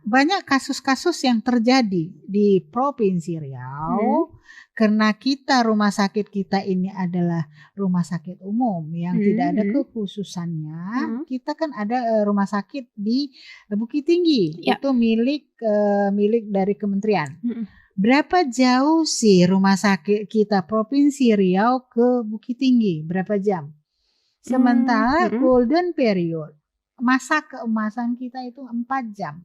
Banyak kasus-kasus yang terjadi di Provinsi Riau karena rumah sakit kita ini adalah rumah sakit umum yang tidak ada kekhususannya. Kita kan ada rumah sakit di Bukit Tinggi, itu milik dari kementerian. Berapa jauh sih rumah sakit kita Provinsi Riau ke Bukit Tinggi? Berapa jam? Sementara golden period, masa keemasan kita itu 4 jam.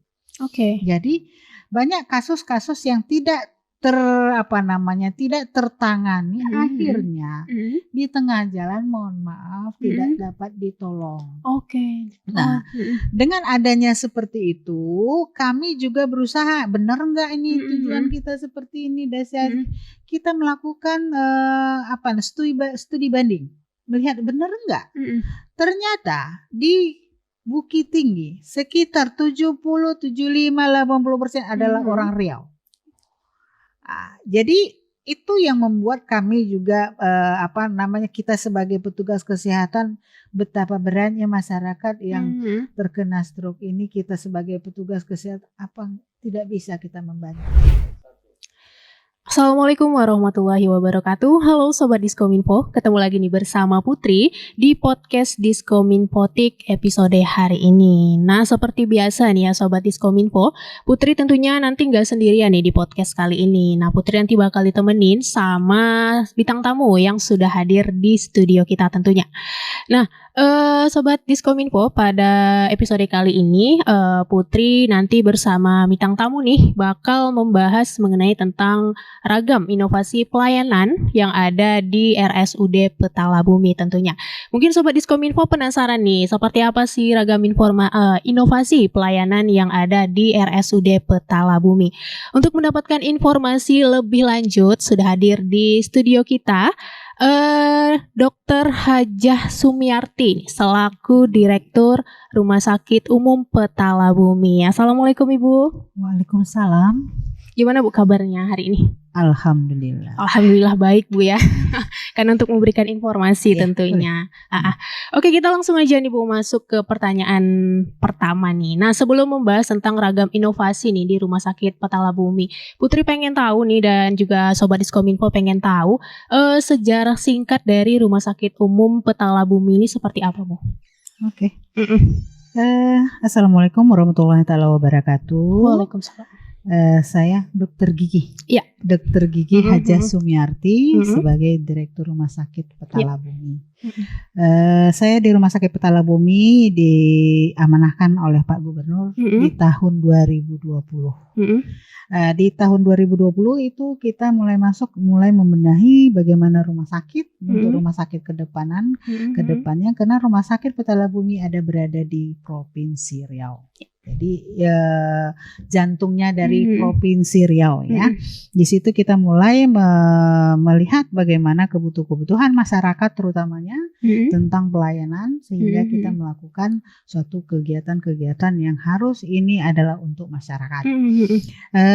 Jadi banyak kasus-kasus yang tidak tidak tertangani, akhirnya di tengah jalan mohon maaf tidak dapat ditolong. Nah, dengan adanya seperti itu, kami juga berusaha, benar enggak ini tujuan kita seperti ini, dasar kita melakukan studi banding, melihat benar enggak. Ternyata di Bukit Tinggi sekitar 70, 75, 80% adalah orang Riau. Jadi itu yang membuat kami juga kita sebagai petugas kesehatan, betapa beratnya masyarakat yang terkena stroke ini. Kita sebagai petugas kesehatan tidak bisa kita membantu. Assalamualaikum warahmatullahi wabarakatuh. Halo Sobat Diskominfo, ketemu lagi nih bersama Putri di podcast Diskominfotik episode hari ini. Nah, seperti biasa nih ya Sobat Diskominfo, Putri tentunya nanti gak sendirian nih di podcast kali ini. Nah, Putri nanti bakal ditemenin sama bintang tamu yang sudah hadir di studio kita tentunya. Nah, Sobat Diskominfo, pada episode kali ini Putri nanti bersama bintang tamu nih bakal membahas mengenai tentang ragam inovasi pelayanan yang ada di RSUD Petala Bumi tentunya. Mungkin Sobat Diskominfo penasaran nih, seperti apa sih ragam inovasi pelayanan yang ada di RSUD Petala Bumi. Untuk mendapatkan informasi lebih lanjut sudah hadir di studio kita Dr. Hajah Sumiarti selaku Direktur Rumah Sakit Umum Petala Bumi. Assalamualaikum Ibu. Waalaikumsalam. Gimana Bu kabarnya hari ini? Alhamdulillah. Alhamdulillah baik Bu ya. Karena untuk memberikan informasi tentunya. Oke, kita langsung aja nih Bu masuk ke pertanyaan pertama nih. Nah, sebelum membahas tentang ragam inovasi nih di Rumah Sakit Petala Bumi, Putri pengen tahu nih dan juga Sobat Diskominfo pengen tahu sejarah singkat dari Rumah Sakit Umum Petala Bumi ini seperti apa Bu? Oke. Assalamualaikum warahmatullahi wabarakatuh. Waalaikumsalam. Saya Dr. Gigi. Ya. Dr. Gigi Hajah Sumiarti sebagai Direktur Rumah Sakit Petala Bumi. Saya di Rumah Sakit Petala Bumi diamanahkan oleh Pak Gubernur di tahun 2020. Di tahun 2020 itu kita mulai membenahi bagaimana rumah sakit untuk rumah sakit kedepannya karena Rumah Sakit Petala Bumi berada di Provinsi Riau. Jadi jantungnya dari Provinsi Riau ya. Di situ kita mulai melihat bagaimana kebutuhan masyarakat terutamanya tentang pelayanan sehingga kita melakukan suatu kegiatan-kegiatan yang harus ini adalah untuk masyarakat.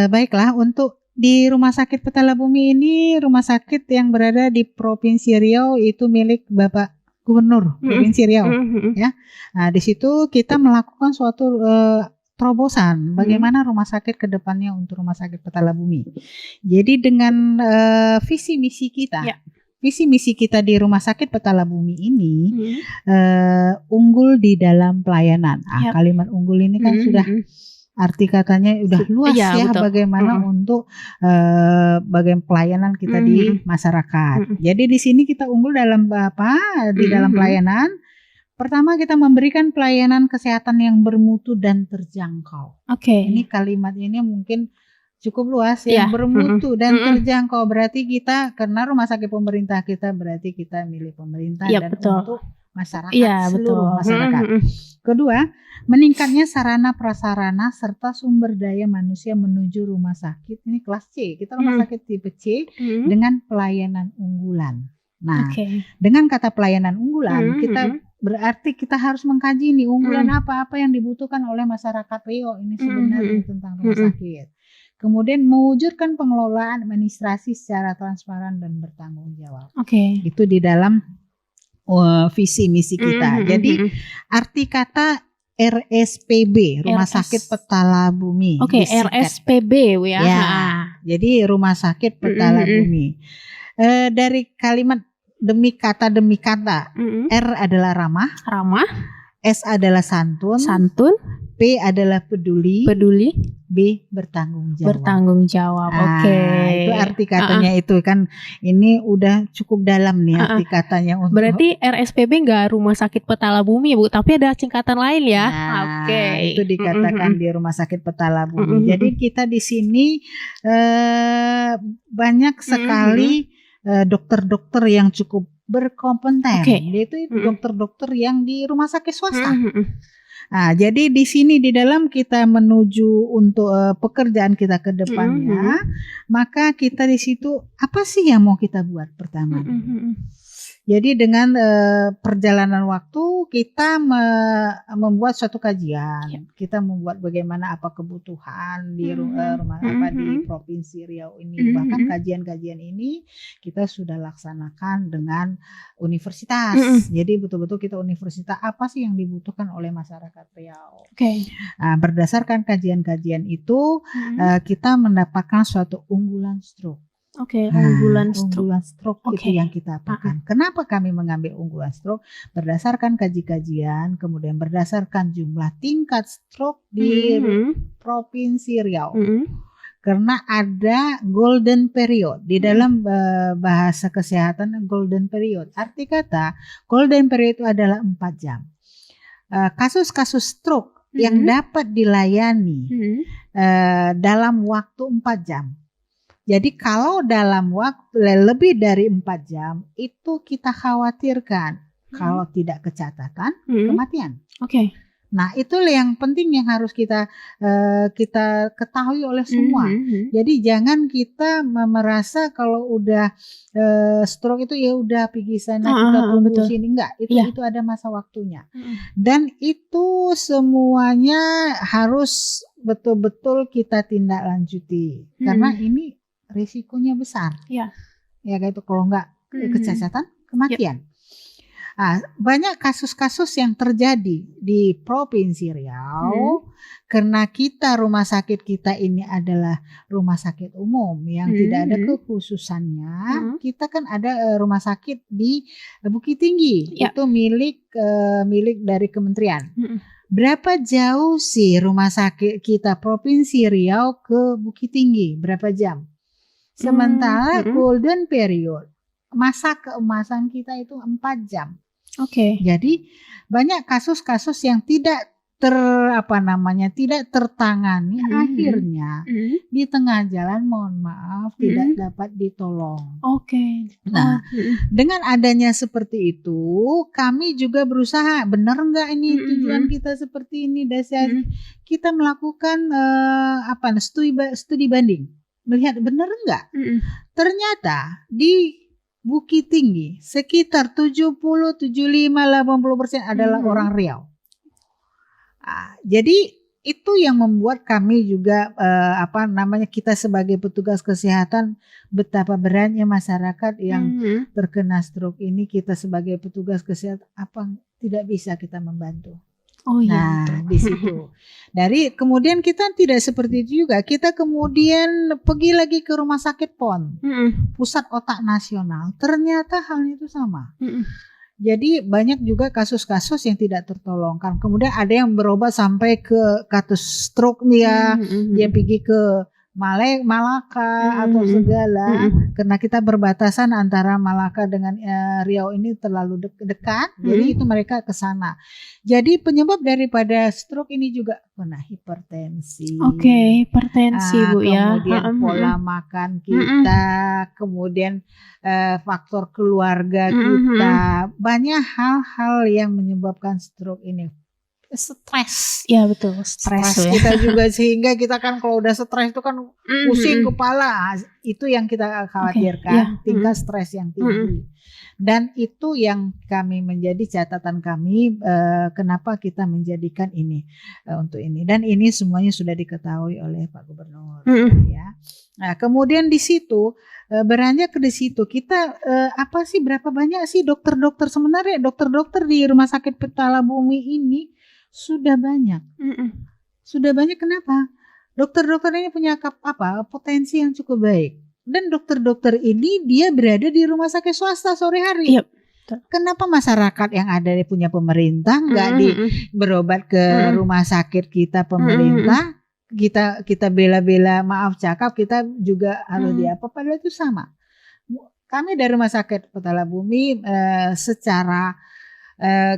Baiklah, untuk di Rumah Sakit Petala Bumi ini rumah sakit yang berada di Provinsi Riau itu milik Bapak Gubernur Provinsi Riau ya. Nah, di situ kita melakukan suatu terobosan bagaimana rumah sakit ke depannya untuk Rumah Sakit Petala Bumi. Jadi dengan visi misi kita di Rumah Sakit Petala Bumi ini unggul di dalam pelayanan. Kalimat unggul ini kan sudah arti katanya udah luas bagaimana untuk bagian pelayanan kita di masyarakat. Jadi di sini kita unggul dalam di dalam pelayanan. Pertama, kita memberikan pelayanan kesehatan yang bermutu dan terjangkau. Ini kalimatnya ini mungkin cukup luas, yang bermutu dan terjangkau. Berarti kita, karena rumah sakit pemerintah kita berarti kita milik pemerintah dan untuk masyarakat, seluruh masyarakat. Kedua, meningkatnya sarana prasarana serta sumber daya manusia menuju rumah sakit. Ini kelas C, kita rumah sakit tipe C dengan pelayanan unggulan. Nah, dengan kata pelayanan unggulan, kita berarti kita harus mengkaji nih unggulan apa yang dibutuhkan oleh masyarakat Riau ini sebenarnya tentang rumah sakit. Kemudian mewujudkan pengelolaan administrasi secara transparan dan bertanggung jawab. Oke. Itu di dalam visi misi kita. Jadi arti kata RSPB, Rumah Sakit Petala Bumi. Oke, RSPB ya. Jadi Rumah Sakit Petala Bumi. Dari kalimat demi kata, R adalah ramah, S adalah santun, P adalah peduli, B bertanggung jawab. Oke. Itu arti katanya itu kan, ini udah cukup dalam nih arti katanya. Berarti RSPB nggak Rumah Sakit Petala Bumi Bu, tapi ada singkatan lain ya. Oke. Itu dikatakan di Rumah Sakit Petala Bumi. Jadi kita di sini banyak sekali dokter-dokter yang cukup berkompeten. Yaitu dokter-dokter yang di rumah sakit swasta. Nah, jadi di sini di dalam kita menuju untuk pekerjaan kita ke depannya, maka kita di situ apa sih yang mau kita buat pertama? Jadi dengan perjalanan waktu kita membuat suatu kajian, kita membuat bagaimana apa kebutuhan di rumah di Provinsi Riau ini. Bahkan kajian-kajian ini kita sudah laksanakan dengan universitas. Jadi betul-betul kita universitas apa sih yang dibutuhkan oleh masyarakat Riau. Nah, berdasarkan kajian-kajian itu kita mendapatkan suatu unggulan stroke. Unggulan stroke itu yang kita apakan. Kenapa kami mengambil unggulan stroke? Berdasarkan kajian, kemudian berdasarkan jumlah tingkat stroke di Provinsi Riau. Karena ada golden period di dalam bahasa kesehatan, golden period. Arti kata golden period itu adalah 4 jam. Kasus-kasus stroke yang dapat dilayani dalam waktu 4 jam. Jadi kalau dalam waktu lebih dari 4 jam itu kita khawatirkan kalau tidak kecatatan kematian. Nah, itulah yang penting yang harus kita ketahui oleh semua. Jadi jangan kita merasa kalau udah stroke itu ya udah pergi sana kita tunggu sini, enggak. Itu ada masa waktunya. Dan itu semuanya harus betul-betul kita tindak lanjuti karena ini risikonya besar. Ya kayak itu kalau enggak kecacatan kematian. Banyak kasus-kasus yang terjadi di Provinsi Riau karena kita rumah sakit kita ini adalah rumah sakit umum yang tidak ada kekhususannya. Kita kan ada rumah sakit di Bukit Tinggi, itu milik dari kementerian. Berapa jauh sih rumah sakit kita Provinsi Riau ke Bukit Tinggi? Berapa jam? Sementara golden period, masa keemasan kita itu 4 jam. Jadi banyak kasus-kasus yang tidak tidak tertangani, akhirnya di tengah jalan mohon maaf tidak dapat ditolong. Nah, dengan adanya seperti itu, kami juga berusaha benar enggak ini tujuan kita seperti ini, dasar kita melakukan studi banding, melihat benar enggak. Ternyata di Bukit Tinggi sekitar 70, 75, 80% adalah orang Riau. Jadi itu yang membuat kami juga kita sebagai petugas kesehatan betapa beratnya masyarakat yang terkena stroke ini. Kita sebagai petugas kesehatan tidak bisa kita membantu. Di situ. Kemudian kita tidak seperti itu juga. Kita kemudian pergi lagi ke Rumah Sakit PON, Pusat Otak Nasional. Ternyata halnya itu sama. Jadi banyak juga kasus-kasus yang tidak tertolongkan. Kemudian ada yang berobat sampai ke kasus stroke dia pergi ke Malaka atau segala, karena kita berbatasan antara Malaka dengan Riau ini terlalu dekat, jadi itu mereka ke sana. Jadi penyebab daripada stroke ini juga hipertensi. Hipertensi Bu ya. Kemudian pola makan kita, kemudian faktor keluarga kita, banyak hal-hal yang menyebabkan stroke ini. stres. Iya betul, stres ya. Kita juga, sehingga kita kan kalau udah stres itu kan pusing kepala. Itu yang kita khawatirkan, tingkat stres yang tinggi. Dan itu yang kami menjadi catatan kami, kenapa kita menjadikan ini untuk ini. Dan ini semuanya sudah diketahui oleh Pak Gubernur. Ya. Nah, kemudian di situ beranjak ke di situ kita apa sih, berapa banyak sih dokter-dokter, sebenarnya dokter-dokter di Rumah Sakit Petala Bumi ini sudah banyak. Sudah banyak, kenapa? Dokter-dokter ini punya potensi yang cukup baik. Dan dokter-dokter ini dia berada di rumah sakit swasta sore hari. Kenapa masyarakat yang ada punya pemerintah nggak berobat ke rumah sakit kita pemerintah? Kita bela-bela, maaf cakap, kita juga harus diapa, padahal itu sama. Kami dari Rumah Sakit Petala Bumi secara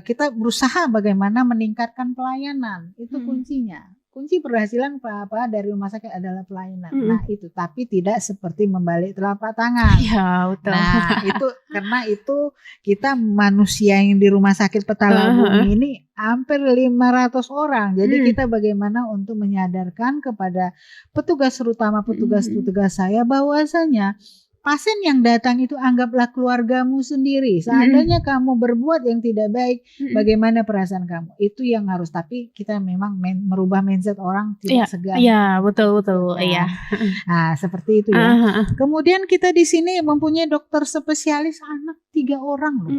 kita berusaha bagaimana meningkatkan pelayanan. Itu kuncinya. Kunci keberhasilan dari rumah sakit adalah pelayanan. Nah itu, tapi tidak seperti membalik telapak tangan. Ya, betul. Nah itu karena itu kita manusia yang di Rumah Sakit Petala Bumi ini hampir 500 orang. Jadi kita bagaimana untuk menyadarkan kepada petugas, terutama petugas-petugas saya, bahwasanya pasien yang datang itu anggaplah keluargamu sendiri. Seandainya kamu berbuat yang tidak baik, bagaimana perasaan kamu? Itu yang harus. Tapi kita memang merubah mindset orang tidak segan. Iya, betul. Iya. Nah, seperti itu ya. Kemudian kita di sini mempunyai dokter spesialis anak 3 orang loh.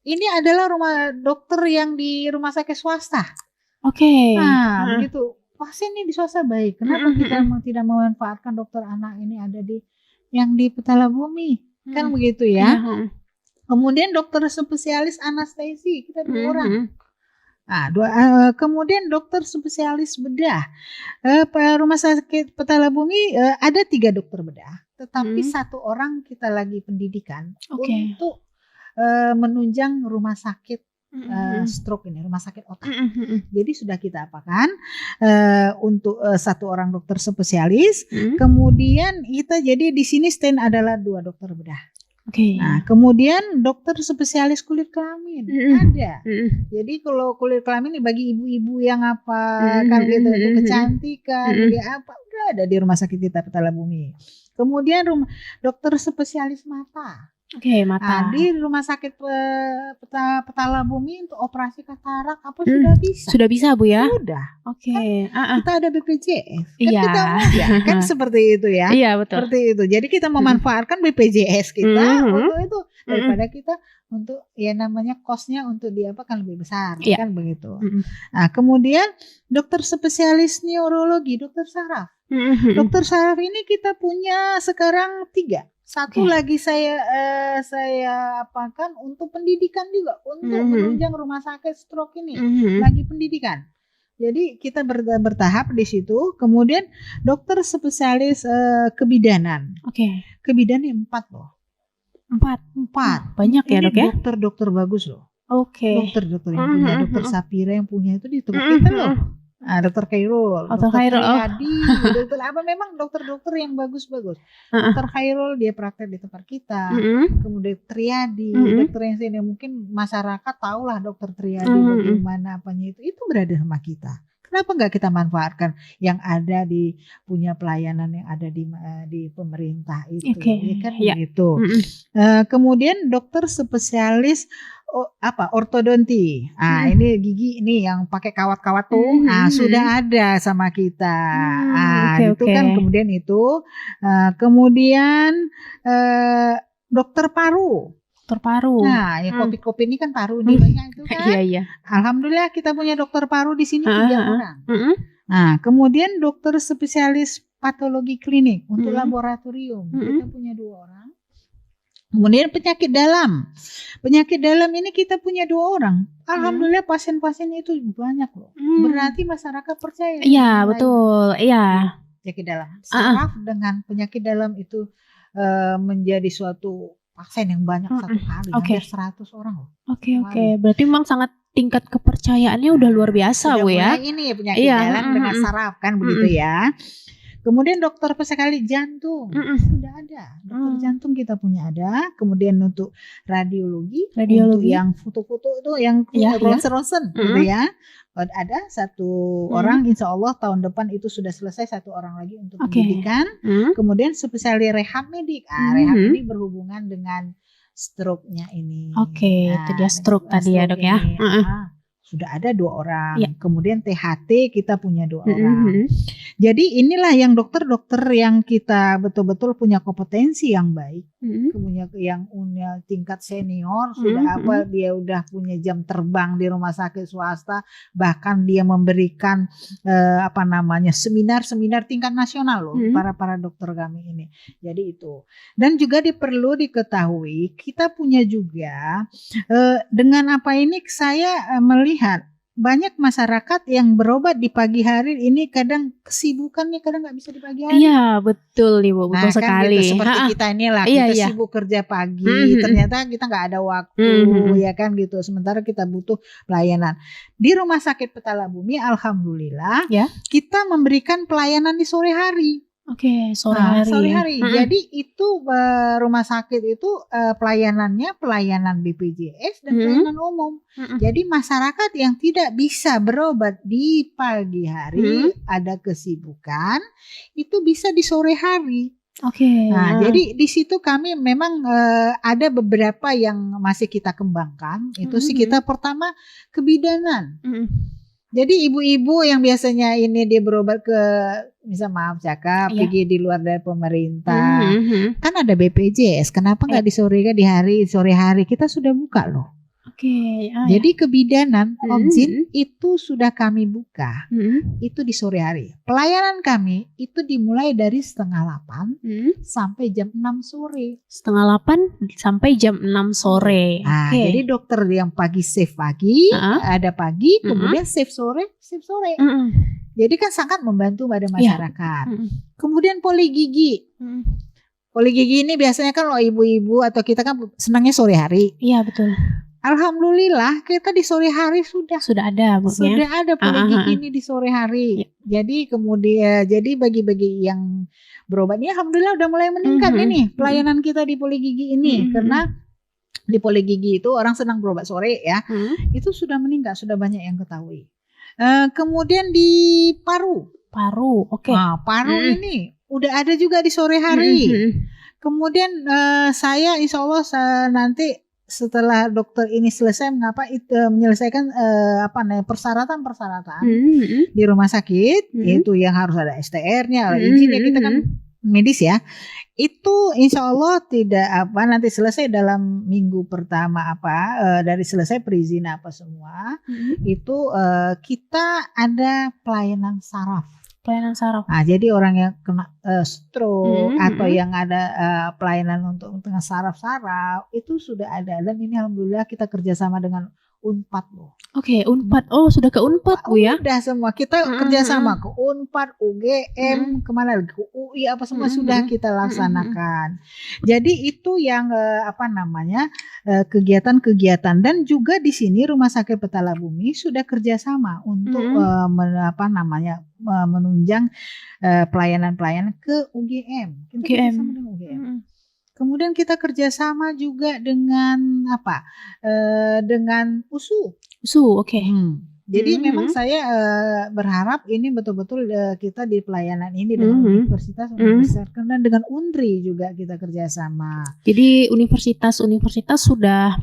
Ini adalah dokter yang di rumah sakit swasta. Oke. Nah, begitu. Pasien ini di swasta baik. Kenapa kita tidak memanfaatkan dokter anak ini ada di yang di Petala Bumi, kan begitu ya. Kemudian dokter spesialis anestesi kita 2 orang. Nah, kemudian dokter spesialis bedah. Rumah Sakit Petala Bumi ada 3 dokter bedah, tetapi 1 orang kita lagi pendidikan untuk menunjang rumah sakit stroke ini, rumah sakit otak. Jadi sudah kita apakan untuk 1 orang dokter spesialis. Kemudian kita jadi di sini stand adalah 2 dokter bedah. Nah, kemudian dokter spesialis kulit kelamin ada. Jadi kalau kulit kelamin bagi ibu-ibu yang kalau gitu kecantikan, udah ada di rumah sakit kita Petala Bumi. Kemudian dokter spesialis mata. Mata. Di Rumah Sakit Petala Bumi untuk operasi katarak sudah bisa? Sudah bisa, Bu ya? Sudah. Kan kita ada BPJS. Kita mudah. Kan seperti itu ya. Iya, betul. Seperti itu. Jadi kita memanfaatkan BPJS kita untuk itu daripada kita untuk namanya cost-nya untuk kan lebih besar, kan begitu. Nah, kemudian dokter spesialis neurologi, dokter saraf. Dokter saraf ini kita punya sekarang 3. 1 lagi saya apakan untuk pendidikan juga, untuk menunjang rumah sakit stroke ini, lagi pendidikan. Jadi kita bertahap di situ. Kemudian dokter spesialis kebidanan. Kebidanan 4 loh. 4. Banyak ya, Dok ya? Dokter bagus loh. Dokter-dokter yang punya, dokter Sapira yang punya itu di tempat kita loh. Dokter Khairul, dokter Triadi, dokter memang dokter-dokter yang bagus-bagus. Dokter Khairul dia praktek di tempat kita. Kemudian Triadi, dokter yang sini mungkin masyarakat tahulah dokter Triadi bagaimana apanya itu berada sama kita. Kenapa nggak kita manfaatkan yang ada di punya pelayanan yang ada di pemerintah itu, gitu. Kemudian dokter spesialis ortodonti. Ini gigi ini yang pakai kawat-kawat tuh. Sudah ada sama kita. Itu kan kemudian itu. Kemudian dokter paru. Nah, ya kopi-kopi ini kan paru nih banyak itu kan. Iya. Alhamdulillah kita punya dokter paru di sini 3 orang. Nah, kemudian dokter spesialis patologi klinik untuk laboratorium kita punya 2 orang. Kemudian penyakit dalam ini kita punya 2 orang. Alhamdulillah pasien-pasien itu banyak loh. Berarti masyarakat percaya. Iya, betul. Iya. Penyakit dalam. Saraf dengan penyakit dalam itu menjadi suatu pasien yang banyak satu kali. Hampir 100 orang loh. Oke. Berarti memang sangat tingkat kepercayaannya udah luar biasa, Bu ya. Ini ya penyakit dalam dengan saraf kan begitu ya. Kemudian dokter sekali jantung sudah ada, dokter jantung kita punya ada. Kemudian untuk radiologi. Untuk yang foto-foto itu yang ronsen-ronsen gitu ya. Ada satu orang, insya Allah tahun depan itu sudah selesai, satu orang lagi untuk pendidikan. Kemudian spesialis rehab medik. Rehab medik berhubungan dengan stroke-nya ini. Itu dia stroke tadi ya dok ya. Sudah ada 2 orang. Kemudian THT kita punya 2 orang. Jadi inilah yang dokter-dokter yang kita betul-betul punya kompetensi yang baik, punya yang punya tingkat senior, sudah dia udah punya jam terbang di rumah sakit swasta, bahkan dia memberikan seminar-seminar tingkat nasional loh para dokter kami ini. Jadi itu. Dan juga perlu diketahui kita punya juga dengan apa ini saya melihat banyak masyarakat yang berobat di pagi hari ini kadang kesibukannya kadang nggak bisa di pagi hari. Iya betul Ibu, betul sekali. Gitu, seperti kita inilah kita sibuk kerja pagi, ternyata kita nggak ada waktu ya kan gitu. Sementara kita butuh pelayanan di Rumah Sakit Petala Bumi. Alhamdulillah kita memberikan pelayanan di sore hari. Sore hari. Jadi itu rumah sakit itu pelayanan BPJS dan pelayanan umum. Jadi masyarakat yang tidak bisa berobat di pagi hari ada kesibukan itu bisa di sore hari. Jadi di situ kami memang ada beberapa yang masih kita kembangkan. Itu sih kita pertama kebidanan. Jadi ibu-ibu yang biasanya ini dia berobat ke pergi di luar dari pemerintah, kan ada BPJS. Kenapa nggak di sore hari kita sudah buka loh. Jadi kebidanan Omzin itu sudah kami buka, itu di sore hari. Pelayanan kami itu dimulai dari 7:30 sampai jam 6 sore. 7:30 sampai jam 6 sore. Jadi dokter yang pagi shift pagi, ada pagi, kemudian shift sore. Jadi kan sangat membantu pada masyarakat. Kemudian poligigi. Poligigi ini biasanya kan ibu-ibu atau kita kan senangnya sore hari. Iya betul. Alhamdulillah kita di sore hari sudah ada Bu, sudah ada poligigi ini di sore hari. Jadi kemudian bagi-bagi yang berobat ini alhamdulillah udah mulai meningkat ini pelayanan kita di poligigi ini karena di poligigi itu orang senang berobat sore ya. Itu sudah meningkat, sudah banyak yang ketahui. Kemudian di paru. Paru ini udah ada juga di sore hari. Kemudian saya insya Allah nanti setelah dokter ini selesai menyelesaikan persyaratan di rumah sakit, yaitu yang harus ada STR-nya, izinnya kita kan medis ya. Itu insya Allah nanti selesai dalam minggu pertama dari selesai perizinan semua, itu kita ada pelayanan saraf. Jadi orang yang kena stroke atau yang ada pelayanan untuk saraf-saraf itu sudah ada, dan ini alhamdulillah kita kerjasama dengan Unpad loh. Unpad. Sudah ke Unpad Bu ya? Udah semua kita kerjasama ke Unpad, UGM, kemana lagi, ke UI semua sudah kita laksanakan. Jadi itu yang kegiatan-kegiatan, dan juga di sini Rumah Sakit Petala Bumi sudah kerjasama untuk menunjang pelayanan-pelayanan ke UGM. Kita kerjasama dengan UGM. Kemudian kita kerjasama juga dengan dengan USU. Jadi memang saya berharap ini betul-betul kita di pelayanan ini dengan universitas dan dengan UNDRI juga kita kerjasama. Jadi universitas sudah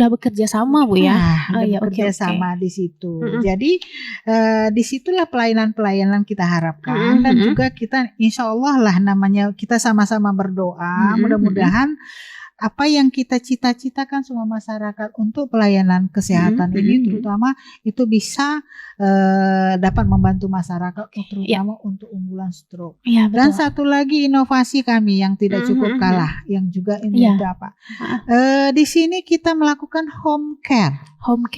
bekerja sama Bu ya? Bekerja sama di situ. Jadi disitulah pelayanan-pelayanan kita harapkan, dan juga kita insya Allah lah kita sama-sama berdoa mudah-mudahan apa yang kita cita-citakan semua masyarakat untuk pelayanan kesehatan ini terutama itu bisa dapat membantu masyarakat terutama untuk unggulan stroke. Dan satu lagi inovasi kami yang tidak cukup kalah, yang juga ini di sini kita melakukan home care. Home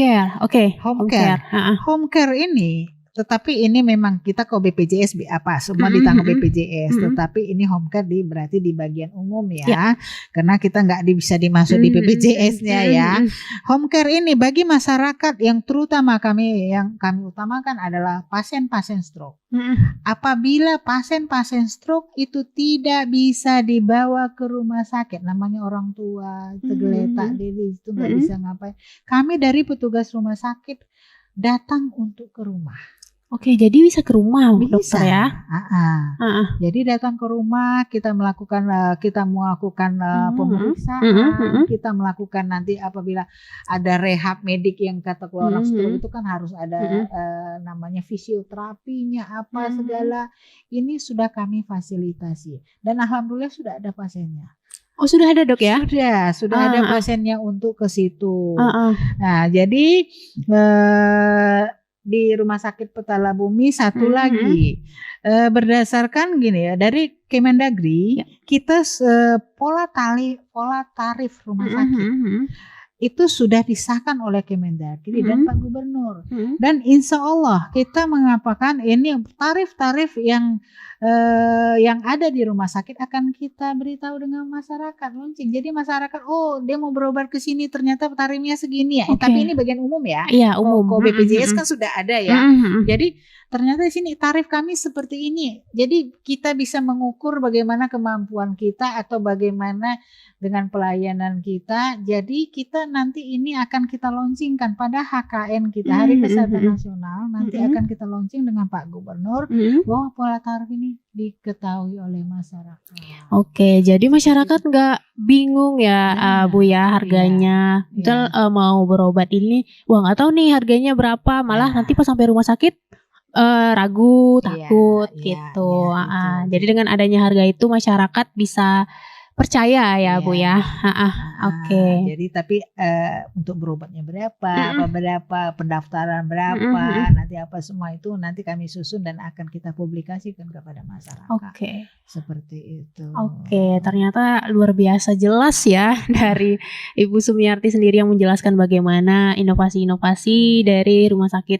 care ini tetapi ini memang kita ke BPJS semua ditanggung BPJS, tetapi ini home care berarti di bagian umum ya, karena kita nggak bisa dimasuk di BPJS-nya ya. Home care ini bagi masyarakat yang terutama kami utamakan adalah pasien-pasien stroke. Apabila pasien-pasien stroke itu tidak bisa dibawa ke rumah sakit, namanya orang tua tergeletak di situ nggak bisa ngapain, kami dari petugas rumah sakit datang untuk ke rumah. Oke, jadi bisa ke rumah dokter ya? Jadi datang ke rumah, kita melakukan pemeriksaan, kita melakukan nanti apabila ada rehab medik yang kata orang stroke itu kan harus ada namanya fisioterapinya segala. Ini sudah kami fasilitasi dan alhamdulillah sudah ada pasiennya. Oh, sudah ada dok ya? Sudah ada pasiennya untuk ke situ. Nah, jadi di Rumah Sakit Petala Bumi satu lagi berdasarkan gini ya, dari Kemendagri kita pola tarif rumah sakit itu sudah disahkan oleh Kemendagri dan Pak Gubernur, dan insya Allah kita mengapakan ini tarif-tarif yang ada di rumah sakit akan kita beritahu dengan masyarakat, launching. Jadi masyarakat, oh dia mau berobat ke sini ternyata tarifnya segini ya. Tapi ini bagian umum ya. Iya, umum. Kalau BPJS kan sudah ada ya. Jadi ternyata di sini tarif kami seperti ini. Jadi kita bisa mengukur bagaimana kemampuan kita atau bagaimana dengan pelayanan kita. Jadi kita nanti ini akan kita launchingkan pada HKN kita, Hari Kesehatan Nasional. Nanti akan kita launching dengan Pak Gubernur bahwa pola tarif ini diketahui oleh masyarakat. Oke, jadi masyarakat nggak bingung ya, Bu ya harganya. Misal mau berobat ini, wah nggak tahu nih harganya berapa, malah nanti pas sampai rumah sakit ragu, takut gitu. Jadi dengan adanya harga itu masyarakat bisa percaya ya Bu ya. Oke. Jadi tapi untuk berobatnya berapa, pendaftaran berapa, nanti apa semua itu nanti kami susun dan akan kita publikasikan kepada masyarakat. Oke. Seperti itu. Oke, ternyata luar biasa jelas ya dari Ibu Sumiarti sendiri yang menjelaskan bagaimana inovasi-inovasi dari Rumah Sakit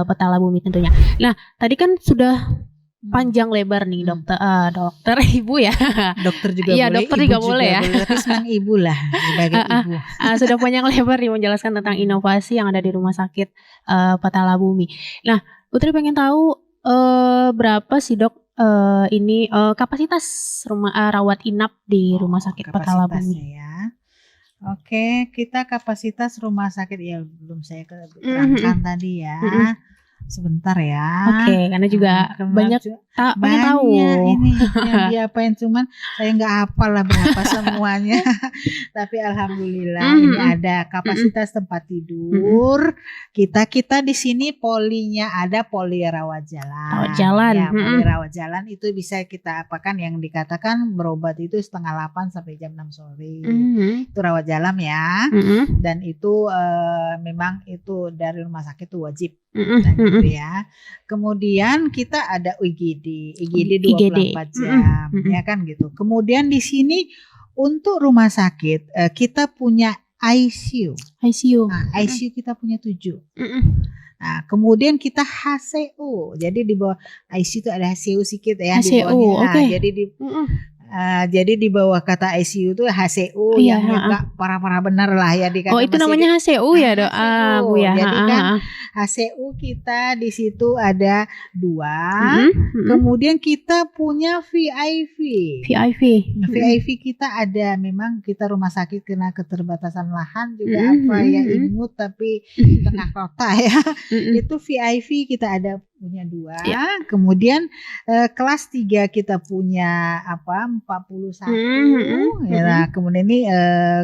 Petala Bumi tentunya. Nah, tadi kan sudah panjang lebar nih dokter ibu ya. Dokter juga boleh. Iya, dokter juga boleh ya. Tapi senang ibu lah sebagai ibu. Sudah panjang lebar nih menjelaskan tentang inovasi yang ada di Rumah Sakit Petala Bumi. Nah, Putri pengen tahu berapa sih dok ini kapasitas rawat inap di Rumah Sakit Petala Bumi? Ya. Oke, kita kapasitas rumah sakit ya belum saya terangkan tadi ya. Sebentar ya. Oke, karena juga banyak tahu ini yang diapain, cuman saya nggak hafal lah berapa semuanya. Tapi alhamdulillah ini ada kapasitas tempat tidur. Kita di sini polinya ada poli rawat jalan. Ya, poli rawat jalan itu bisa kita apakan yang dikatakan berobat itu 7:30 sampai jam 6 sore. Itu rawat jalan ya. Dan itu memang itu dari rumah sakit itu wajib. Gitu ya. Kemudian kita ada IGD 24 jam ya kan gitu. Kemudian di sini untuk rumah sakit kita punya ICU. Nah, ICU kita punya 7. Nah, kemudian kita HCU. Jadi di bawah ICU itu ada HCU sedikit ya di bawahnya. Jadi di bawah kata ICU itu HCU yang enggak parah-parah benar lah ya dikatakan. Oh, itu namanya HCU ya, Dok. Bu ya. Jadi kan HCU kita di situ ada 2. Kemudian kita punya VIP kita ada, memang kita rumah sakit kena keterbatasan lahan juga imut tapi di tengah kota ya. Itu VIP kita ada punya 2. Kemudian kelas 3 kita punya 41. Ya, kemudian ini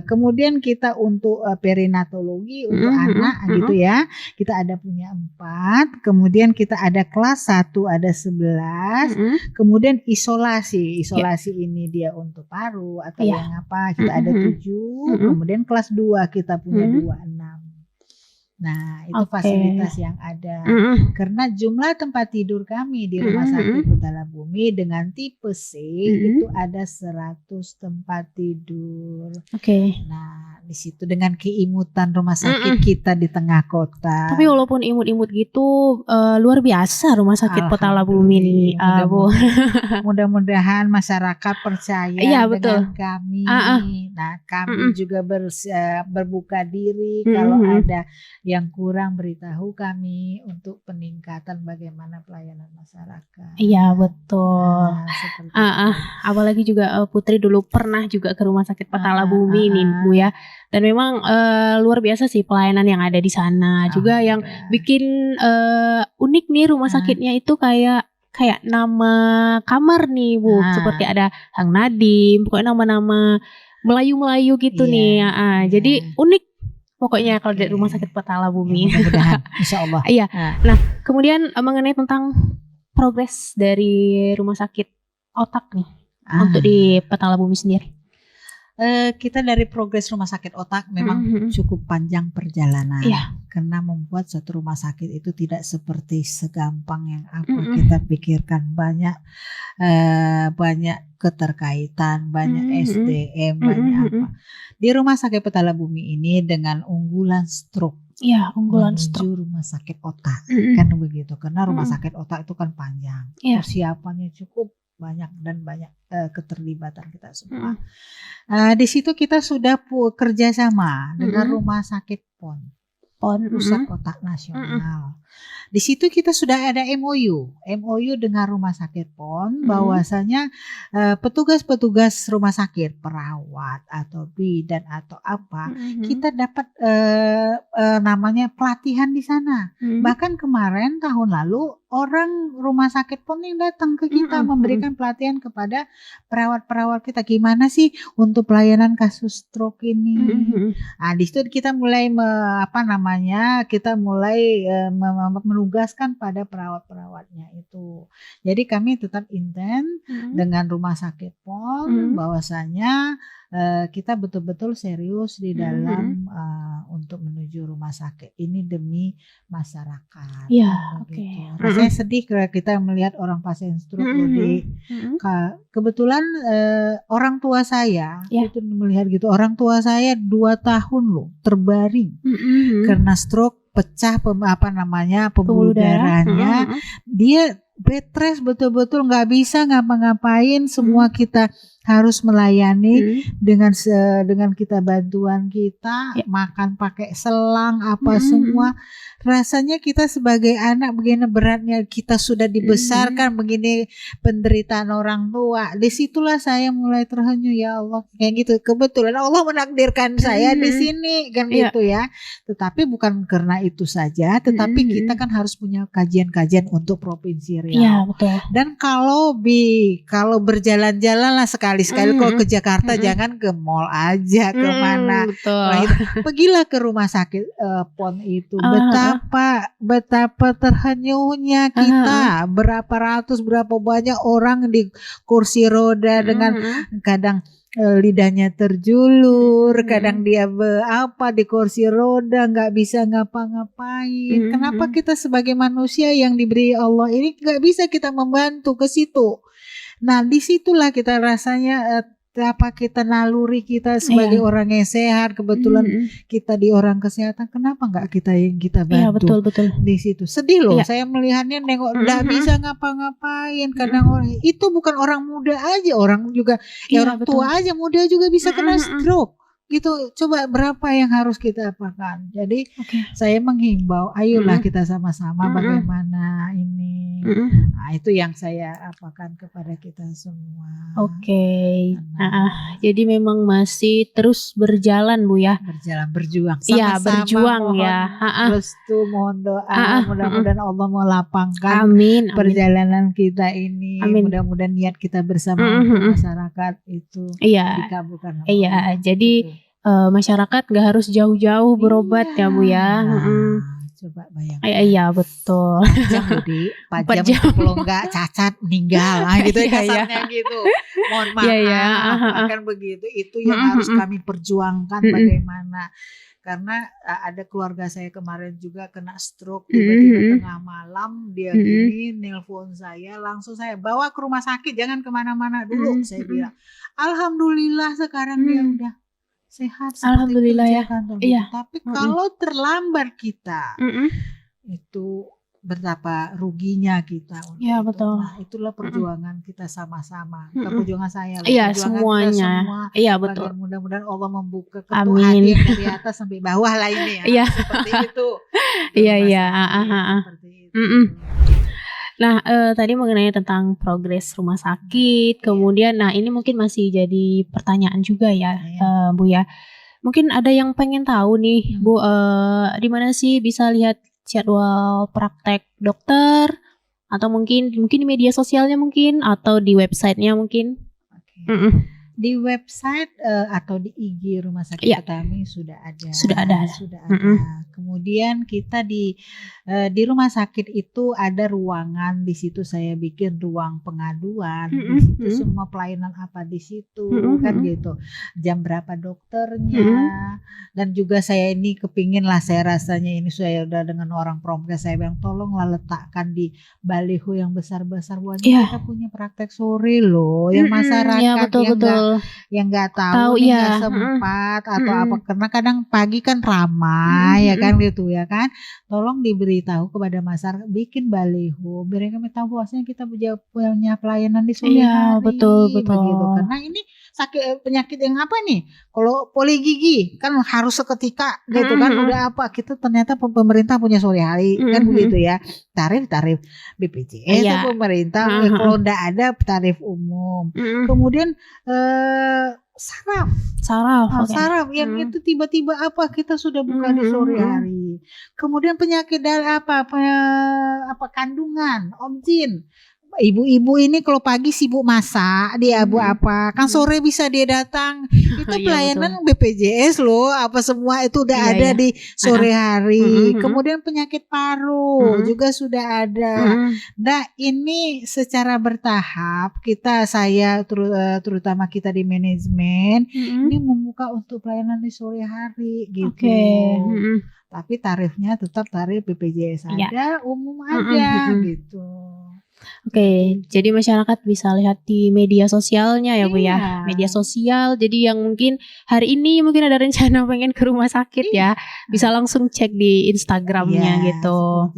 kemudian kita untuk perinatologi untuk anak gitu ya. Kita ada punya 4. Kemudian kita ada kelas 1 ada 11. Kemudian isolasi ini dia untuk paru atau yang apa kita ada 7. Kemudian kelas 2 kita punya 26. Nah, itu fasilitas yang ada. Karena jumlah tempat tidur kami di Rumah Sakit Petala Bumi dengan tipe C itu ada 100 tempat tidur. Nah, di situ dengan keimutan rumah sakit kita di tengah kota. Tapi walaupun imut-imut gitu, luar biasa rumah sakit Petala Bumi nih, Bu. Mudah-mudahan masyarakat percaya Iya, betul. dengan kami. Nah, Mm-mm. kami juga berbuka diri. Mm-mm. Kalau ada yang kurang, beritahu kami untuk peningkatan bagaimana pelayanan masyarakat. Iya, betul. Nah, seperti itu. Apalagi juga Putri dulu pernah juga ke rumah sakit Petala Bumi nih, Bu ya. Dan memang luar biasa sih pelayanan yang ada di sana. Juga yang bikin unik nih rumah sakitnya itu kayak nama kamar nih, Bu. Seperti ada Hang Nadim, pokoknya nama-nama Melayu-Melayu gitu nih. Jadi unik pokoknya kalau di rumah sakit Petala Bumi. Ya, mudah-mudahan, insya Allah. Iya. Nah, kemudian mengenai tentang progres dari rumah sakit otak nih untuk di Petala Bumi sendiri. Kita dari progres rumah sakit otak memang cukup panjang perjalanan. Karena membuat satu rumah sakit itu tidak seperti segampang yang kita pikirkan. Banyak keterkaitan, banyak SDM, banyak apa. Di rumah sakit Petala Bumi ini dengan unggulan stroke. Unggulan menuju stroke. rumah sakit otak. Kan begitu. Karena rumah sakit otak itu kan panjang. Persiapannya cukup banyak dan banyak keterlibatan kita semua. Di situ kita sudah kerjasama dengan rumah sakit PON Pusat Otak Nasional. Di situ kita sudah ada MOU dengan rumah sakit PON bahwasanya petugas-petugas rumah sakit, perawat atau bidan atau apa, kita dapat namanya pelatihan di sana. Bahkan kemarin tahun lalu orang rumah sakit PON yang datang ke kita memberikan pelatihan kepada perawat-perawat kita gimana sih untuk pelayanan kasus stroke ini. Nah, di situ kita mulai kita mulai menugaskan pada perawat-perawatnya itu. Jadi kami tetap intent dengan rumah sakit PON bahwasanya kita betul-betul serius di dalam untuk menuju rumah sakit ini demi masyarakat. Rasanya sedih kalau kita melihat orang pasien stroke kebetulan orang tua saya itu melihat gitu, orang tua saya 2 tahun loh terbaring karena stroke, pecah pembuluh darahnya. Dia bed rest betul-betul nggak bisa ngapa-ngapain, semua kita harus melayani dengan kita bantuan kita, makan pakai selang apa semua. Rasanya kita sebagai anak begini beratnya, kita sudah dibesarkan begini penderitaan orang tua. Disitulah saya mulai terhanyut, ya Allah, kayak gitu. Kebetulan Allah menakdirkan saya di sini kan gitu ya. Tetapi bukan karena itu saja, tetapi kita kan harus punya kajian-kajian untuk Provinsi Riau. Dan kalau berjalan-jalan lah sekali-sekali, kalau ke Jakarta jangan ke mall aja, kemana. Pergilah ke rumah sakit PON itu. Betapa terhanyutnya kita, berapa banyak orang di kursi roda dengan kadang lidahnya terjulur, kadang dia di kursi roda nggak bisa ngapa-ngapain. Kenapa kita sebagai manusia yang diberi Allah ini nggak bisa kita membantu ke situ? Nah, disitulah kita rasanya kita naluri kita sebagai orang yang sehat, kebetulan kita di orang kesehatan, kenapa nggak kita bantu? Betul. Di situ sedih loh saya melihatnya, nengok nggak bisa ngapa-ngapain. Kadang orang itu bukan orang muda aja, orang juga orang tua aja, muda juga bisa kena stroke gitu. Coba berapa yang harus kita apakan. Jadi saya menghimbau, ayolah kita sama-sama bagaimana ini. Nah, itu yang saya apakan kepada kita semua. Jadi memang masih terus berjalan, Bu ya. Berjuang. Sama-sama berjuang mohon restu, mohon doa. Mudah-mudahan Allah melapangkan perjalanan kita ini. Mudah-mudahan niat kita bersama untuk masyarakat itu dikabulkan. Jadi masyarakat gak harus jauh-jauh berobat ya, Bu ya. Coba bayangkan. Iya betul. 4 jam kalau enggak cacat meninggal gitu kasarnya gitu. Mohon maaf akan begitu. Itu yang harus kami perjuangkan bagaimana. Karena ada keluarga saya kemarin juga kena stroke, tiba-tiba tengah malam dia nelpon saya, langsung saya bawa ke rumah sakit, jangan kemana-mana dulu. Saya bilang alhamdulillah sekarang dia udah sehat seperti Alhamdulillah kerja ya. kantor gitu. Iya. Tapi kalau terlambat kita, Mm-mm. itu betapa ruginya kita untuk Iya, itu. betul. Nah, itulah perjuangan kita sama-sama. Bukan Mm-mm. perjuangan saya loh, Iya, perjuangan kita semuanya. semua. Iya, betul. Bagian mudah-mudahan Allah membuka ketuk Amin. hati yang dari atas sampai bawah lah ini ya. Iya. Seperti itu. Iya, Rumah iya. sakit, seperti itu. Mm-mm. Nah, tadi mengenai tentang progres rumah sakit, kemudian, nah ini mungkin masih jadi pertanyaan juga ya, Iya. Bu ya. Mungkin ada yang pengen tahu nih, Bu, di mana sih bisa lihat jadwal praktek dokter, atau mungkin di media sosialnya mungkin, atau di websitenya mungkin? Oke. Di website atau di IG Rumah Sakit Iya. Petami sudah ada. Sudah ada. Kemudian kita di rumah sakit itu ada ruangan, di situ saya bikin ruang pengaduan, di situ semua pelayanan apa di situ, kan gitu. Jam berapa dokternya, dan juga saya ini kepingin lah, saya rasanya ini saya udah dengan orang Promkes, saya bilang tolonglah letakkan di baliho yang besar-besar, buat kita punya praktek sore loh, yang masyarakat ya, betul. yang nggak tahu nih, nggak sempat atau apa, karena kadang pagi kan ramai ya kan gitu ya kan, tolong diberitahu kepada masyarakat, bikin baliho biar kami tahu bahwasanya kita punya pelayanan di sore hari, betul. begitu. Karena ini sakit penyakit yang apa nih, kalau poligigi kan harus seketika gitu kan, udah apa kita ternyata pemerintah punya sore hari kan begitu ya, tarif BPJS pemerintah, kalau nggak ada tarif umum. Kemudian saraf yang itu tiba-tiba apa kita sudah buka di sore hari. Kemudian penyakit dari apa kandungan, obgyn. Ibu-ibu ini kalau pagi sibuk masak, dia kan sore bisa dia datang. Itu pelayanan BPJS loh, apa semua itu udah ada di sore hari. Kemudian penyakit paru juga sudah ada. Nah, ini secara bertahap saya terutama kita di manajemen ini membuka untuk pelayanan di sore hari gitu. Tapi tarifnya tetap tarif BPJS ada, umum ada gitu. Oke, jadi masyarakat bisa lihat di media sosialnya ya Bu ya, media sosial. Jadi yang mungkin hari ini mungkin ada rencana pengen ke rumah sakit ya, bisa langsung cek di Instagramnya gitu.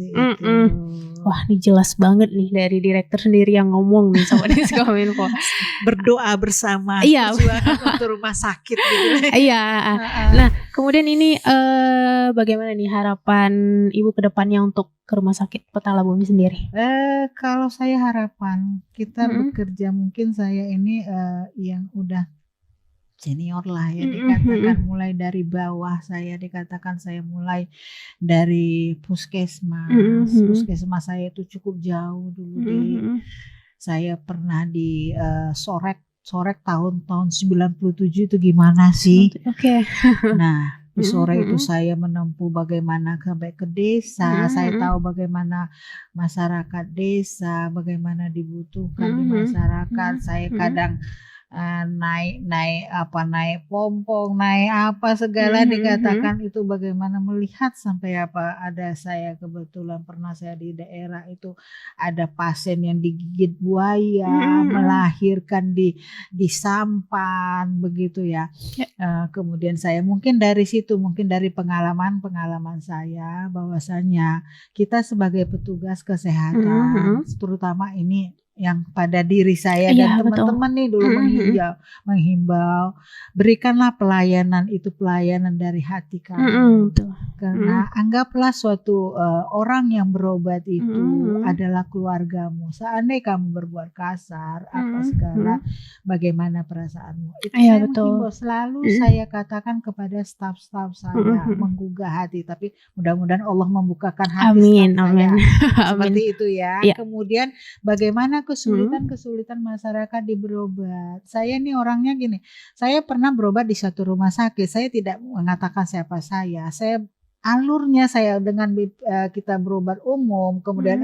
Wah, ini jelas banget nih dari direktur sendiri yang ngomong nih sama Diskominfo. Berdoa bersama, perjuangan untuk rumah sakit gitu. Iya. Nah, kemudian ini bagaimana nih harapan Ibu ke depannya untuk ke Rumah Sakit Petala Bumi sendiri? Kalau saya harapan kita bekerja, mungkin saya ini yang udah senior lah ya, dikatakan mulai dari bawah, saya mulai dari puskesmas. Puskesmas saya itu cukup jauh dulu, saya pernah di Sorek tahun 97 itu gimana sih? Nah, di sore itu saya menempuh bagaimana sampai ke desa, saya tahu bagaimana masyarakat desa, bagaimana dibutuhkan di masyarakat. Saya kadang naik pompong, naik apa segala, dikatakan itu bagaimana melihat sampai ada saya kebetulan pernah saya di daerah itu ada pasien yang digigit buaya, melahirkan di sampan begitu ya. Kemudian saya mungkin dari situ, mungkin dari pengalaman saya, bahwasanya kita sebagai petugas kesehatan, terutama ini yang pada diri saya dan teman-teman nih dulu menghimbau, berikanlah pelayanan itu pelayanan dari hati kamu. Karena anggaplah suatu orang yang berobat itu adalah keluargamu. Seandainya kamu berbuat kasar apa segala, bagaimana perasaanmu? Itu saya menghimbau selalu, saya katakan kepada staf-staf saya, menggugah hati, tapi mudah-mudahan Allah membukakan hati staf saya. Seperti itu ya. Kemudian bagaimana kesulitan masyarakat di berobat. Saya nih orangnya gini, saya pernah berobat di suatu rumah sakit, saya tidak mengatakan siapa saya alurnya saya dengan kita berobat umum, kemudian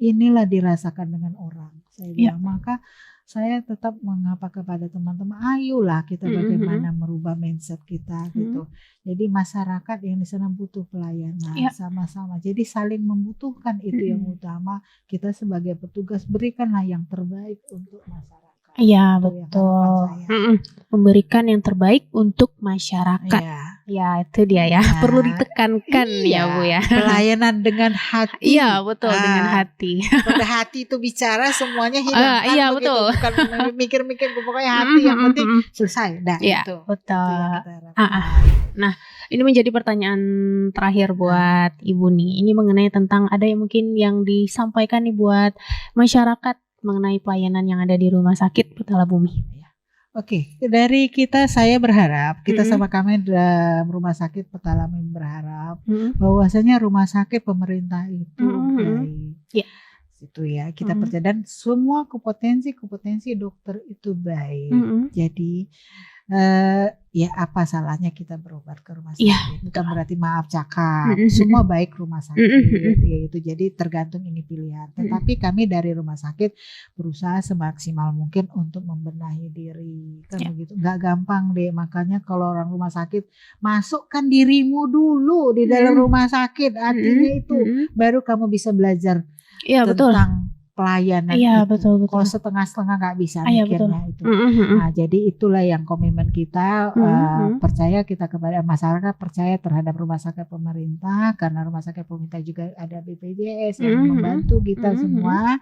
inilah dirasakan dengan orang. Saya bilang, maka saya tetap mengapa kepada teman-teman, ayolah kita bagaimana merubah mindset kita gitu. Jadi masyarakat yang di sana butuh pelayanan sama-sama. Jadi saling membutuhkan, itu yang utama. Kita sebagai petugas berikanlah yang terbaik untuk masyarakat. Iya, Itu yang betul. harapan saya. Memberikan yang terbaik untuk masyarakat. Iya. Ya, itu dia ya. Nah, Perlu ditekankan ya, Bu ya. Pelayanan dengan hati. Iya, betul, dengan hati. Pada hati itu bicara semuanya hilangkan iya, begitu. betul. Bukan mikir-mikir, pokoknya hati yang penting selesai. Nah, Iya, itu. betul. Itu yang kita harapkan. Nah, ini menjadi pertanyaan terakhir buat Ibu nih. Ini mengenai tentang ada yang mungkin yang disampaikan nih buat masyarakat mengenai pelayanan yang ada di Rumah Sakit Petala Bumi. Oke, dari kita saya berharap kita sama kami dalam Rumah Sakit Petala Bumi berharap bahwasanya rumah sakit pemerintah itu baik. Iya. Itu ya, kita percaya dan semua kompetensi dokter itu baik. Jadi ya apa salahnya kita berobat ke rumah sakit? Bukan berarti maaf cakap, semua baik rumah sakit gitu. Jadi tergantung ini pilihan. Tetapi kami dari rumah sakit berusaha semaksimal mungkin untuk membenahi diri, kan begitu. Nggak gampang deh, makanya kalau orang rumah sakit masukkan dirimu dulu di dalam rumah sakit, artinya itu baru kamu bisa belajar tentang pelayanan itu. Betul. Kalau setengah-setengah nggak bisa mikirnya itu. Nah, jadi itulah yang komitmen kita, percaya kita kepada masyarakat, percaya terhadap rumah sakit pemerintah, karena rumah sakit pemerintah juga ada BPJS yang membantu kita semua,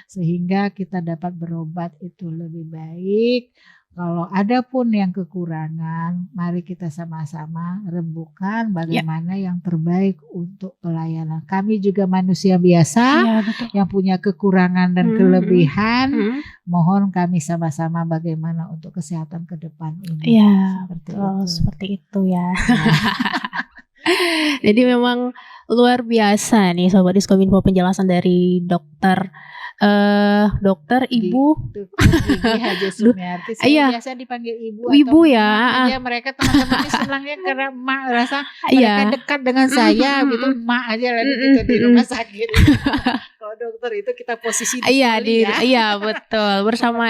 sehingga kita dapat berobat itu lebih baik. Kalau ada pun yang kekurangan, mari kita sama-sama rembukan bagaimana yang terbaik untuk pelayanan. Kami juga manusia biasa yang punya kekurangan dan kelebihan. Mohon kami sama-sama bagaimana untuk kesehatan ke depan ini. Iya, seperti itu ya. Jadi memang luar biasa nih Sobat Diskominfo penjelasan dari dokter Ibu Haja Sumiarti. Saya biasa dipanggil Ibu Ibu atau ya. Ya, mereka teman-teman senangnya karena emak rasa mereka dekat dengan saya gitu, emak aja lagi kita di rumah sakit. Kalau dokter itu kita posisi iya betul bersama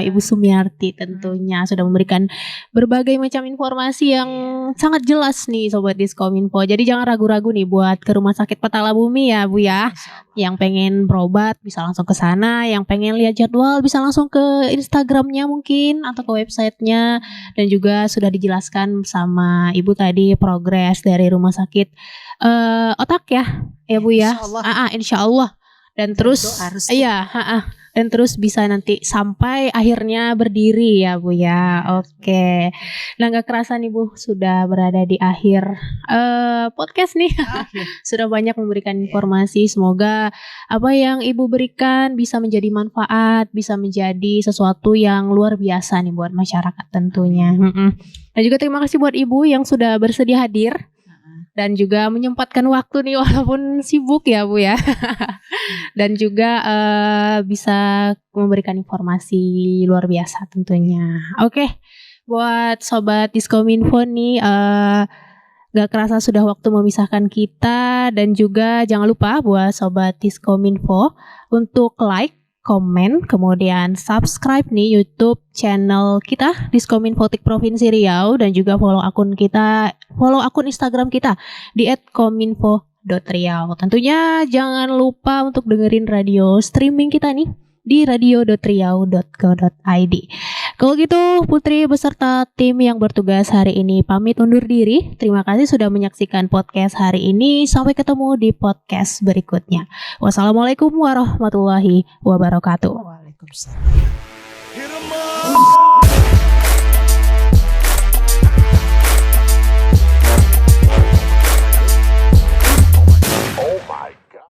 Ibu Sumiarti tentunya sudah memberikan berbagai macam informasi yang sangat jelas nih Sobat Diskominfo. Jadi jangan ragu-ragu nih buat ke Rumah Sakit Petala Bumi ya Bu ya. Yang pengen berobat bisa langsung ke sana, yang pengen lihat jadwal bisa langsung ke Instagramnya mungkin atau ke websitenya, dan juga sudah dijelaskan sama Ibu tadi progres dari rumah sakit otak ya Bu ya. Insya Allah. Dan terus dan terus bisa nanti sampai akhirnya berdiri ya Bu ya. Oke. Nah gak kerasa nih Bu sudah berada di akhir podcast nih. Sudah banyak memberikan informasi. Semoga apa yang Ibu berikan bisa menjadi manfaat, bisa menjadi sesuatu yang luar biasa nih buat masyarakat tentunya. Dan juga terima kasih buat Ibu yang sudah bersedia hadir dan juga menyempatkan waktu nih walaupun sibuk ya Bu ya. Dan juga bisa memberikan informasi luar biasa tentunya. Oke, buat Sobat Diskominfo nih gak kerasa sudah waktu memisahkan kita. Dan juga jangan lupa buat Sobat Diskominfo untuk like, komen, kemudian subscribe nih YouTube channel kita Diskominfotik Provinsi Riau, dan juga follow akun Instagram kita di @kominfo.riau. Tentunya jangan lupa untuk dengerin radio streaming kita nih di radio.riau.co.id. Kalau gitu Putri beserta tim yang bertugas hari ini pamit undur diri. Terima kasih sudah menyaksikan podcast hari ini. Sampai ketemu di podcast berikutnya. Wassalamualaikum warahmatullahi wabarakatuh. Waalaikumsalam.